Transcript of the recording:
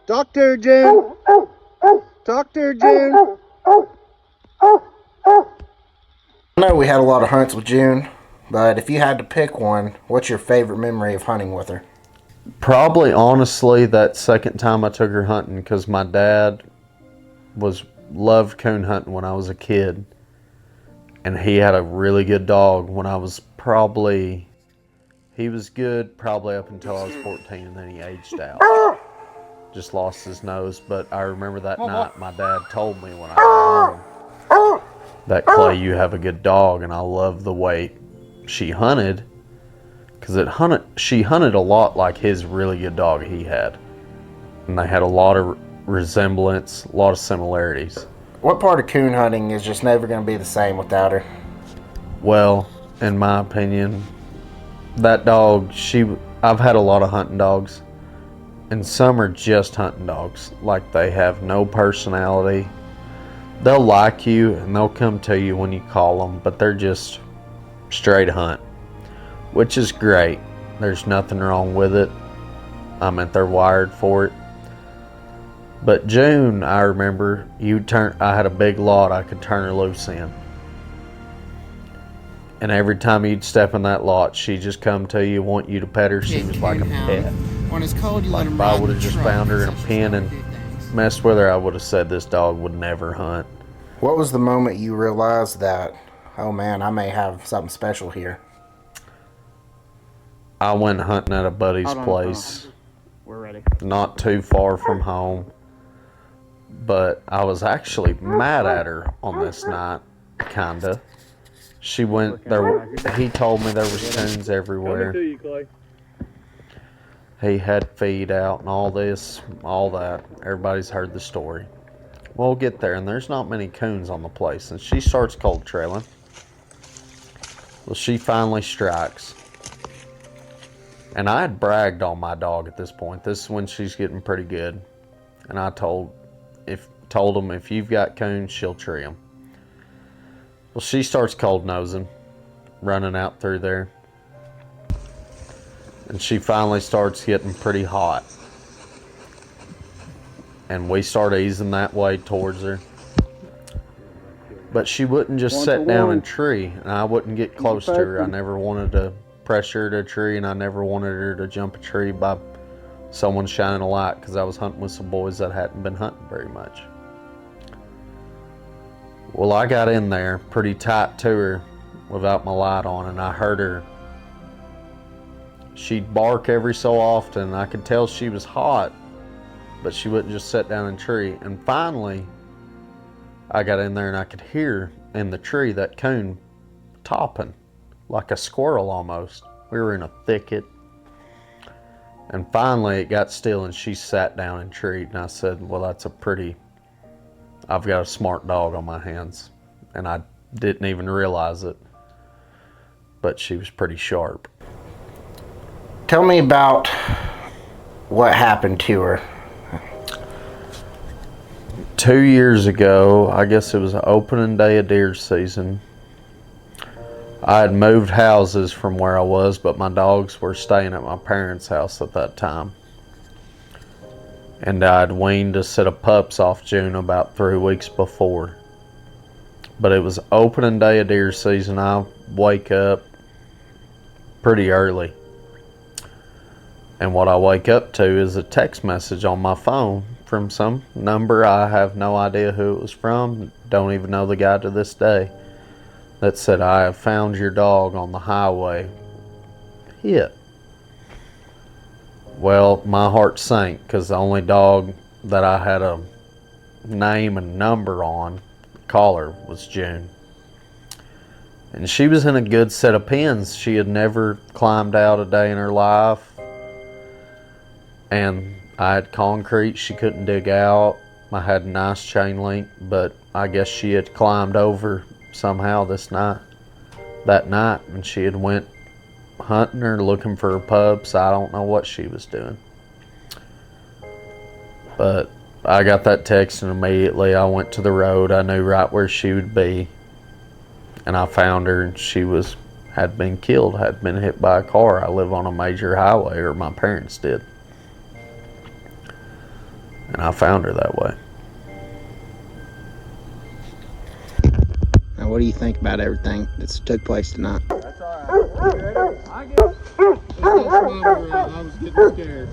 Talk to her, June. Talk to her, June. I know we had a lot of hunts with June, but if you had to pick one, what's your favorite memory of hunting with her? Probably, honestly, that second time I took her hunting, because my dad loved coon hunting when I was a kid, and he had a really good dog when I was he was good probably up until I was 14, and then he aged out. Just lost his nose. But I remember that night my dad told me when I got home that, Clay, you have a good dog. And I love the way she hunted, because she hunted a lot like his really good dog he had, and they had a lot of resemblance, a lot of similarities. What part of coon hunting is just never going to be the same without her? Well, in my opinion, that dog, I've had a lot of hunting dogs, and some are just hunting dogs. Like, they have no personality. They'll like you and they'll come to you when you call them, but they're just straight hunt, which is great. There's nothing wrong with it. I mean, they're wired for it. But June, I remember, I had a big lot I could turn her loose in. And every time you'd step in that lot, she'd just come to you, want you to pet her. She was like a pet. When it's cold, you let him If I ride would in have the just truck. found her in a pen and messed with her, I would have said this dog would never hunt. What was the moment you realized that, oh man, I may have something special here? I went hunting at a buddy's place. We're ready. Not too far from home. But I was actually mad at her on this night, kinda. She went there. He told me there was coons everywhere. He had feed out and all this, all that. Everybody's heard the story. We'll get there, and there's not many coons on the place, and she starts cold trailing. Well, she finally strikes. And I had bragged on my dog at this point. This is when she's getting pretty good. And I told him, if you've got coons, she'll tree them. Well, she starts cold nosing, running out through there. And she finally starts getting pretty hot. And we start easing that way towards her. But she wouldn't just sit down and tree, and I wouldn't get close to her. I never wanted to pressure her to a tree, and I never wanted her to jump a tree by someone shining a light, because I was hunting with some boys that hadn't been hunting very much. Well, I got in there pretty tight to her without my light on, and I heard her. She'd bark every so often. I could tell she was hot, but she wouldn't just sit down and tree. And finally, I got in there and I could hear in the tree that coon topping, like a squirrel almost. We were in a thicket. And finally it got still and she sat down and treed. And I said, well, I've got a smart dog on my hands. And I didn't even realize it. But she was pretty sharp. Tell me about what happened to her. 2 years ago, I guess it was opening day of deer season. I had moved houses from where I was, but my dogs were staying at my parents' house at that time. And I'd weaned a set of pups off June about 3 weeks before. But it was opening day of deer season. I wake up pretty early. And what I wake up to is a text message on my phone from some number. I have no idea who it was from. Don't even know the guy to this day. That said, I have found your dog on the highway. Hit. Well, my heart sank, because the only dog that I had a name and number on, collar, was June. And she was in a good set of pens. She had never climbed out a day in her life. And I had concrete she couldn't dig out. I had a nice chain link, but I guess she had climbed over somehow that night, and she had went hunting or looking for her pups. I don't know what she was doing. But I got that text, and immediately I went to the road. I knew right where she would be. And I found her, and she had been killed, had been hit by a car. I live on a major highway, or my parents did. And I found her that way. Now, what do you think about everything that's took place tonight? That's alright. You ready? I was getting scared.